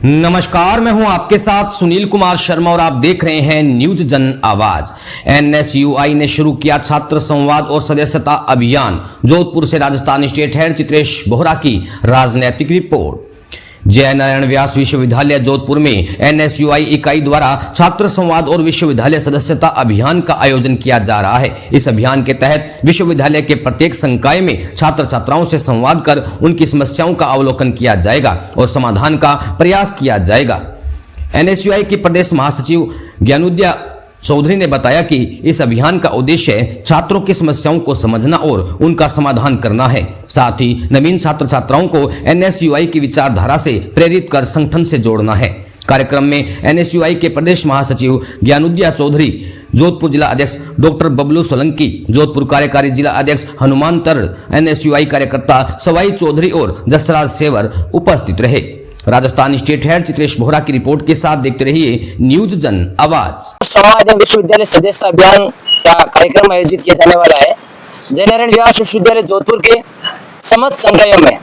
नमस्कार, मैं हूं आपके साथ सुनील कुमार शर्मा और आप देख रहे हैं न्यूज जन आवाज। एनएसयूआई ने शुरू किया छात्र संवाद और सदस्यता अभियान। जोधपुर से राजस्थान स्टेट हेड चित्रेश बोहरा की राजनैतिक रिपोर्ट। जय नारायण व्यास विश्वविद्यालय जोधपुर में एनएसयूआई इकाई द्वारा छात्र संवाद और विश्वविद्यालय सदस्यता अभियान का आयोजन किया जा रहा है। इस अभियान के तहत विश्वविद्यालय के प्रत्येक संकाय में छात्र छात्राओं से संवाद कर उनकी समस्याओं का अवलोकन किया जाएगा और समाधान का प्रयास किया जाएगा। एनएसयूआई की प्रदेश महासचिव ज्ञानुद्या चौधरी ने बताया कि इस अभियान का उद्देश्य छात्रों की समस्याओं को समझना और उनका समाधान करना है। साथ ही नवीन छात्र छात्राओं को एनएसयूआई की विचारधारा से प्रेरित कर संगठन से जोड़ना है। कार्यक्रम में एनएसयूआई के प्रदेश महासचिव ज्ञानुद्या चौधरी, जोधपुर जिला अध्यक्ष डॉक्टर बबलू सोलंकी, जोधपुर कार्यकारी जिला अध्यक्ष हनुमान तर, एनएसयूआई कार्यकर्ता सवाई चौधरी और जसराज सेवर उपस्थित रहे। राजस्थान स्टेट हेड चित्रेश बोहरा की रिपोर्ट के साथ देखते रहिए न्यूज जन आवाज। संवाद एवं विश्वविद्यालय सदस्यता अभियान का कार्यक्रम आयोजित किया जाने वाला है। जय नारायण व्यास विश्वविद्यालय जोधपुर के समस्त संकायों में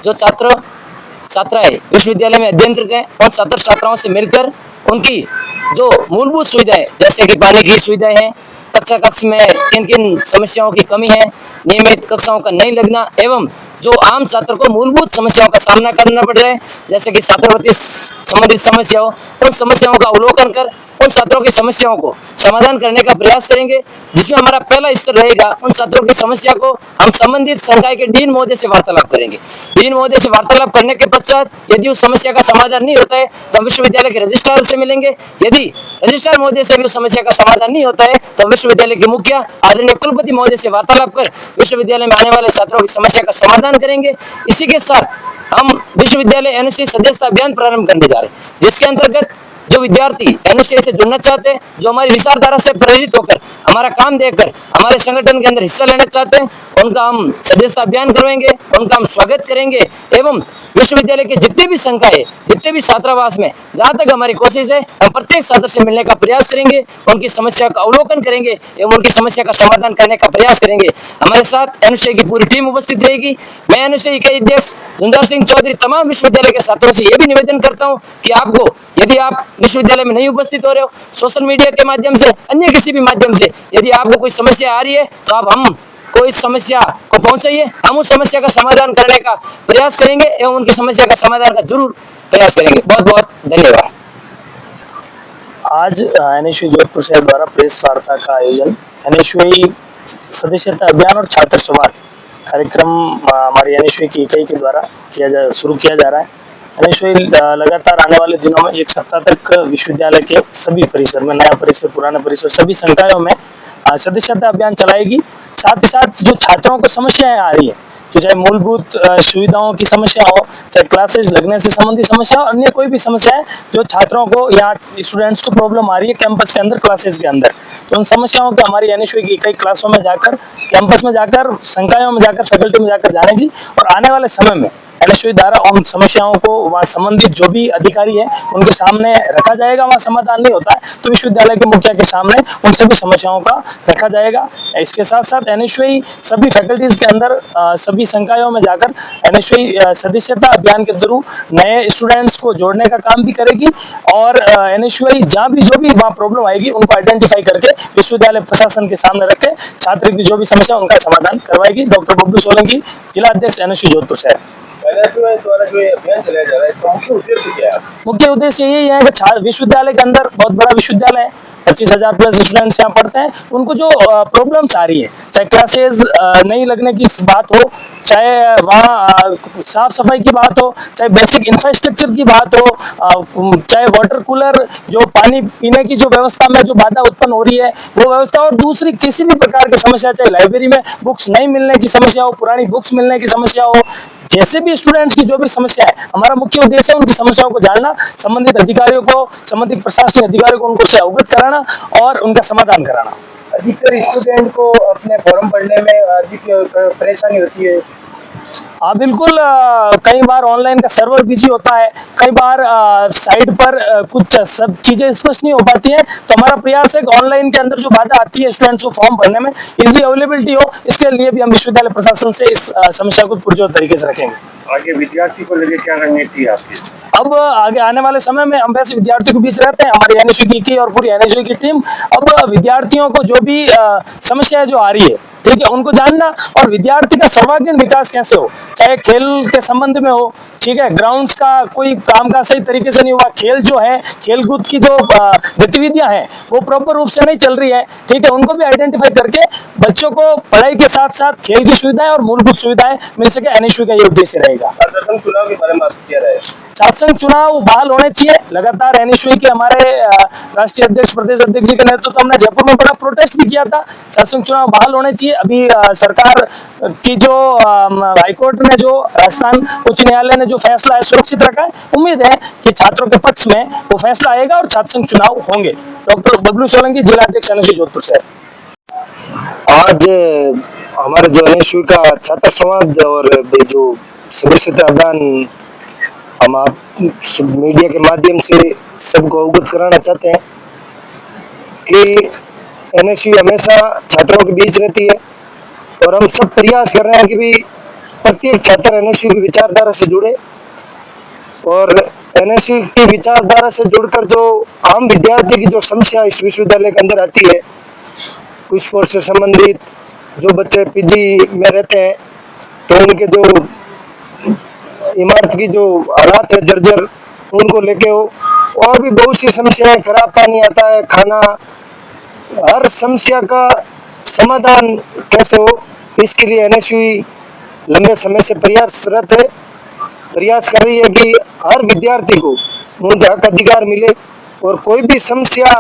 जो छात्राएं विश्वविद्यालय में अध्ययन करते हैं उन छात्र छात्राओं से मिलकर उनकी जो मूलभूत सुविधाएं जैसे कि पानी की सुविधाएं हैं, कक्ष में किन किन समस्याओं की कमी है, नियमित कक्षाओं का नहीं लगना एवं जो आम छात्र को मूलभूत समस्याओं का सामना करना पड़ रहा है जैसे कि छात्रवृत्ति संबंधित समस्याओं, उन समस्याओं का अवलोकन कर उन छात्रों की समस्याओं को समाधान करने का प्रयास करेंगे, जिसमें हमारा पहला स्तर रहेगा उन छात्रों की समस्या को हम संबंधित संकाय के डीन महोदय से वार्तालाप करेंगे। डीन महोदय से वार्तालाप करने के पश्चात यदि उस समस्या का समाधान नहीं होता है तो हम विश्वविद्यालय के रजिस्ट्रार से मिलेंगे। यदि रजिस्ट्रार महोदय से भी उस समस्या का समाधान नहीं होता है तो विश्वविद्यालय के मुखिया आदरणीय कुलपति महोदय से वार्तालाप कर विश्वविद्यालय में आने वाले छात्रों की समस्या का समाधान करेंगे। इसी के साथ हम विश्वविद्यालय एनएसयूआई सदस्यता अभियान प्रारंभ करने जा रहे हैं, जिसके अंतर्गत जो विद्यार्थी एनएसयूआई से जुड़ना चाहते हैं, जो हमारी विचारधारा से प्रेरित होकर हमारा काम देखकर हमारे संगठन के अंदर हिस्सा लेना चाहते हैं, उनका हम सदस्यता अभियान करवाएंगे, उनका हम स्वागत करेंगे एवं विश्वविद्यालय के जितने भी संकाय, जितने भी छात्रावास में जहां तक हमारी कोशिश है हम प्रत्येक छात्र से मिलने का प्रयास करेंगे, उनकी समस्या का अवलोकन करेंगे एवं उनकी समस्या का समाधान करने का प्रयास करेंगे। हमारे साथ एनएसयूआई की पूरी टीम उपस्थित रहेगी। मैं एनएसयूआई के अध्यक्ष झुंझार सिंह चौधरी तमाम विश्वविद्यालय के छात्रों से यह भी निवेदन करता हूँ कि आपको यदि आप विश्वविद्यालय में नहीं उपस्थित हो रहे हो, सोशल मीडिया के माध्यम से अन्य किसी भी माध्यम से यदि आपको कोई समस्या आ रही है तो आप हम को इस समस्या को पहुंचाइए, हम उस समस्या का समाधान करने का प्रयास करेंगे एवं उनकी समस्या का समाधान का जरूर प्रयास करेंगे। बहुत बहुत धन्यवाद। आज एनएसयूआई जोधपुर शहर द्वारा प्रेस वार्ता का आयोजन एनएसयूआई सदस्यता अभियान और छात्र संवाद कार्यक्रम हमारी एनएसयूआई की इकाई के द्वारा शुरू किया जा रहा है। एनएसयूआई लगातार आने वाले दिनों में एक सप्ताह तक विश्वविद्यालय के सभी परिसर में, नया परिसर, पुराना परिसर, सभी संकायों में सदस्यता अभियान चलाएगी। साथ ही साथ जो छात्रों को समस्याएं आ रही है, तो चाहे मूलभूत सुविधाओं की समस्या हो, चाहे क्लासेस लगने से संबंधित समस्या हो, अन्य कोई भी समस्या है जो छात्रों को या स्टूडेंट्स को प्रॉब्लम आ रही है कैंपस के अंदर, क्लासेस के अंदर, तो उन समस्याओं को हमारी एनएसयूआई की कई क्लासों में जाकर, कैंपस में जाकर, संकायों में जाकर, फैकल्टी में जाकर जानेगी और आने वाले समय में एनएसयूआई द्वारा उन समस्याओं को वहाँ संबंधित जो भी अधिकारी है उनके सामने रखा जाएगा। वहाँ समाधान नहीं होता है तो विश्वविद्यालय के मुखिया के सामने उन सभी समस्याओं का रखा जाएगा। इसके साथ साथ एनएसयूआई सभी फैकल्टीज के अंदर सभी संकायों में जाकर एनएसयूआई सदस्यता अभियान के थ्रू नए स्टूडेंट्स को जोड़ने का काम भी करेगी और एनएसयूआई जहाँ भी जो भी वहाँ प्रॉब्लम आएगी उनको आइडेंटिफाई करके विश्वविद्यालय प्रशासन के सामने रख के छात्र की जो भी समस्या उनका समाधान करवाएगी। डॉक्टर बबलू सोलंकी, जिला अध्यक्ष एनएसयूआई जोधपुर शहर। द्वारा जो अभियान चलाया जा रहा है तो मुख्य उद्देश्य क्या है? मुख्य उद्देश्य यही है कि विश्वविद्यालय के अंदर बहुत बड़ा विश्वविद्यालय है, 25,000 प्लस स्टूडेंट्स यहाँ पढ़ते हैं, उनको जो प्रॉब्लम्स आ रही है, चाहे क्लासेस नहीं लगने की बात हो, चाहे वहाँ साफ सफाई की बात हो, चाहे बेसिक इंफ्रास्ट्रक्चर की बात हो, चाहे वाटर कूलर, जो पानी पीने की जो व्यवस्था में जो बाधा उत्पन्न हो रही है वो व्यवस्था, और दूसरी किसी भी प्रकार की समस्या, चाहे लाइब्रेरी में बुक्स नहीं मिलने की समस्या हो, पुरानी बुक्स मिलने की समस्या हो, जैसे भी स्टूडेंट्स की जो भी समस्या है, हमारा मुख्य उद्देश्य है उनकी समस्याओं को जानना, संबंधित अधिकारियों को, संबंधित प्रशासनिक अधिकारियों को उनको से अवगत कराना और उनका समाधान कराना। अधिकतर स्टूडेंट को अपने फॉर्म भरने में अधिक परेशानी होती है। हाँ बिल्कुल, कई बार ऑनलाइन का सर्वर बिजी होता है, कई बार साइट पर कुछ सब चीजें स्पष्ट नहीं हो पाती हैं, तो हमारा प्रयास है कि ऑनलाइन के अंदर जो बाधा आती है स्टूडेंट्स को फॉर्म भरने में इजी अवेलेबिलिटी हो, इसके लिए भी हम विश्वविद्यालय प्रशासन से इस समस्या को पुरजोर तरीके से रखेंगे। आगे विद्यार्थी को लेकर क्या रणनीति है आपकी? अब आगे आने वाले समय में हम वैसे विद्यार्थियों के बीच रहते हैं, हमारी एनएसयू की और पूरी एनएसयू की टीम अब विद्यार्थियों को जो भी समस्याएं जो आ रही है, ठीक है, उनको जानना और विद्यार्थी का सर्वांगीण विकास कैसे हो, चाहे खेल के संबंध में हो, ठीक है, ग्राउंड्स का कोई काम का सही तरीके से नहीं हुआ, खेल जो है खेलकूद की जो गतिविधियां हैं वो प्रॉपर रूप से नहीं चल रही है, ठीक है, उनको भी आइडेंटिफाई करके बच्चों को पढ़ाई के साथ साथ खेल की सुविधाएं और मूलभूत सुविधाएं मिल सके, एनएसयू का ये उद्देश्य रहेगा। छात्र संघ चुनाव के बारे में आपको क्या राय है? छात्र संघ चुनाव बहाल होने चाहिए, लगातार एनएसयू के हमारे राष्ट्रीय अध्यक्ष प्रदेश अध्यक्ष जी के नेतृत्व में जयपुर में बड़ा प्रोटेस्ट भी किया था, छात्र संघ चुनाव बहाल होने चाहिए। अभी सरकार की जो हाईकोर्ट ने जो राजस्थान उच्च न्यायालय ने जो फैसला है सुरक्षित रखा है, उम्मीद है कि छात्रों के पक्ष में वो फैसला आएगा और छात्र संघ चुनाव होंगे। डॉक्टर बबलू सोलंकी, जिला अध्यक्ष एनएसयू जोधपुर से। आज हमारे जो एनएसयू का छात्र समाज और जो सदस्यता अभियान हम आप मीडिया के माध्यम से सबको अवगत कराना चाहते हैं कि एनएसयू हमेशा छात्रों के बीच रहती है और हम सब प्रयास कर रहे हैं कि भी प्रत्येक छात्र एनएसयू की विचारधारा से जुड़े और एनएसयू की विचारधारा से जुड़कर जो आम विद्यार्थी की जो समस्या इस विश्वविद्यालय के अंदर आती है, स्पोर्ट्स से संबंधित जो बच्चे पीजी में रहते हैं तो उनके जो इमारत की जो हालात है जर्जर, उनको लेके हो, और भी बहुत सी समस्याएं, खराब पानी आता है, खाना, हर समस्या का समाधान कैसे हो, इसके लिए एनएसयू लंबे समय से प्रयासरत है, प्रयास कर रही है कि हर विद्यार्थी को उनका हक अधिकार मिले और कोई भी समस्या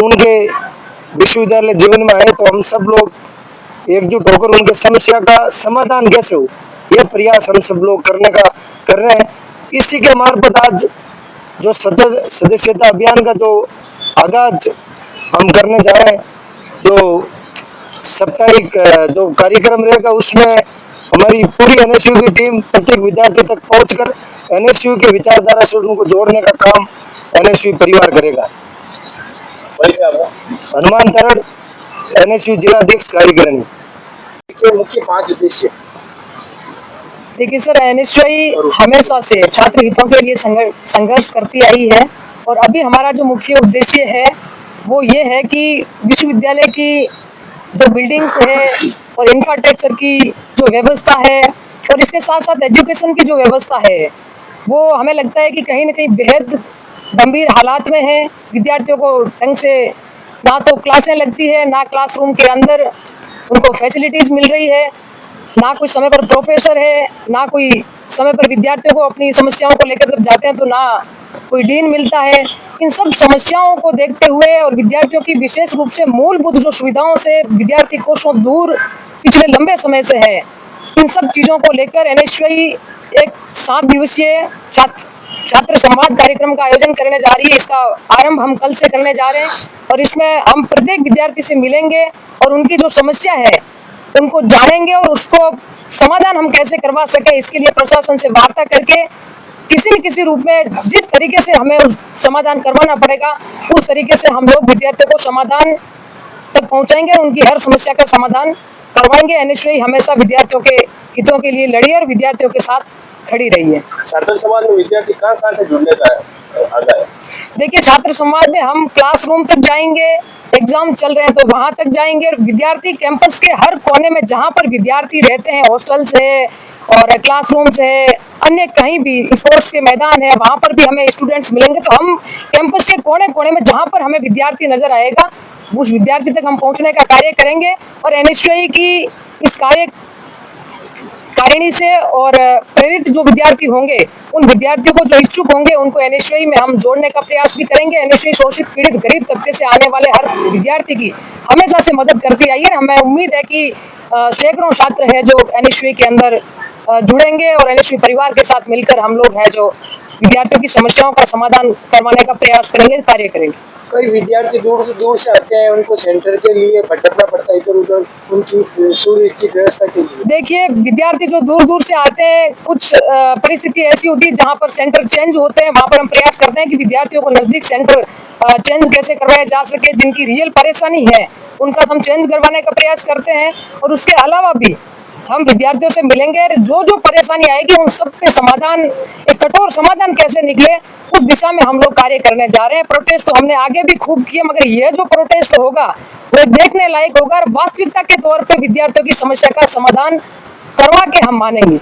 उनके विश्वविद्यालय जीवन में आए तो हम सब लोग एकजुट होकर उनके समस्या का समाधान कैसे हो, ये प्रयास हम सब लोग कर रहे हैं। इसी के मार्फत आज जो सदस्यता अभियान का जो आगाज हम करने जा रहे हैं, जो साप्ताहिक जो कार्यक्रम रहेगा उसमें हमारी पूरी एनएसयू की टीम प्रत्येक विद्यार्थी तक पहुंचकर एनएसयू के विचारधारा से उनको जोड़ने का काम एनएसयू परिवार करेगा। हनुमान तरड़, एनएसयू जिला अध्यक्ष कार्यकारिणी। मुख्य 5 उद्देश्य। देखिए सर, एनएसयू हमेशा से छात्र हितों के लिए संघर्ष करती आई है और अभी हमारा जो मुख्य उद्देश्य है वो ये है कि विश्वविद्यालय की जो बिल्डिंग्स है और इंफ्रास्ट्रक्चर की जो व्यवस्था है और इसके साथ साथ एजुकेशन की जो व्यवस्था है वो हमें लगता है कि कहीं ना कहीं बेहद गंभीर हालात में है। विद्यार्थियों को ढंग से ना तो क्लासें लगती है, ना क्लासरूम के अंदर उनको फैसिलिटीज मिल रही है, ना कोई समय पर प्रोफेसर है, ना कोई समय पर विद्यार्थियों को अपनी समस्याओं को लेकर जब जाते हैं तो ना कोई डीन मिलता है। इन सब समस्याओं को देखते हुए और विद्यार्थियों की विशेष रूप से मूलभूत जो सुविधाओं से विद्यार्थी कोसों दूर पिछले लंबे समय से है, इन सब चीज़ों को लेकर एनएसयू एक 7 दिवसीय छात्र संवाद कार्यक्रम का आयोजन करने जा रही है। इसका आरंभ हम कल से करने जा रहे हैं और इसमें हम प्रत्येक विद्यार्थी से मिलेंगे और उनकी जो समस्या है उनको जानेंगे और उसको समाधान हम कैसे करवा सके, इसके लिए प्रशासन से वार्ता करके किसी न किसी रूप में जिस तरीके से हमें समाधान करवाना पड़ेगा उस तरीके से हम लोग विद्यार्थियों को समाधान तक पहुंचाएंगे और उनकी हर समस्या का समाधान करवाएंगे। एनएसयू हमेशा विद्यार्थियों के हितों के लिए लड़ी और विद्यार्थियों के साथ खड़ी रही है। छात्र समाज में विद्यार्थी कहाँ से जुड़ने का आगा है? देखिए, छात्र समाज में हम क्लासरूम तक जाएंगे, एग्जाम चल रहे हैं तो वहां तक जाएंगे और विद्यार्थी कैंपस के हर कोने में जहां पर विद्यार्थी रहते हैं, हॉस्टल से और क्लासरूम से, अन्य कहीं भी स्पोर्ट्स के मैदान है वहां पर भी हमें स्टूडेंट्स मिलेंगे। तो हम कैंपस के कोने कोने में जहां पर हमें विद्यार्थी नजर आएगा उस विद्यार्थी तक हम पहुंचने का कार्य करेंगे और एनएसयू की इस कारिणी से और प्रेरित जो विद्यार्थी होंगे उन विद्यार्थियों को जो इच्छुक होंगे उनको एनएसयू में हम जोड़ने का प्रयास भी करेंगे। एनएसयू शोषित पीड़ित गरीब तबके से आने वाले हर विद्यार्थी की हमेशा से मदद करती आई है। हमें उम्मीद है कि सैकड़ों छात्र है जो एनएसयू के अंदर जुड़ेंगे और एनएसयू परिवार के साथ मिलकर हम लोग है जो विद्यार्थियों की समस्याओं का समाधान करवाने का प्रयास करेंगे, कार्य करेंगे। कई विद्यार्थी दूर से आते हैं, उनको सेंटर के लिए भटकना पड़ता है इधर उधर उनकी सुनिश्चित व्यवस्था के लिए। देखिए, विद्यार्थी जो दूर दूर से आते हैं, कुछ परिस्थिति ऐसी होती है जहाँ पर सेंटर चेंज होते हैं, वहाँ पर हम प्रयास करते हैं कि विद्यार्थियों को नजदीक सेंटर चेंज कैसे करवाया जा सके। जिनकी रियल परेशानी है उनका हम चेंज करवाने का प्रयास करते हैं, और उसके अलावा भी हम विद्यार्थियों से मिलेंगे, जो परेशानी आएगी उन सब पे समाधान, एक कठोर समाधान कैसे निकले उस दिशा में हम लोग कार्य करने जा रहे हैं। प्रोटेस्ट तो हमने आगे भी खूब किए, मगर यह जो प्रोटेस्ट होगा वो देखने लायक होगा और वास्तविकता के तौर पे विद्यार्थियों की समस्या का समाधान करवा के हम मानेंगे।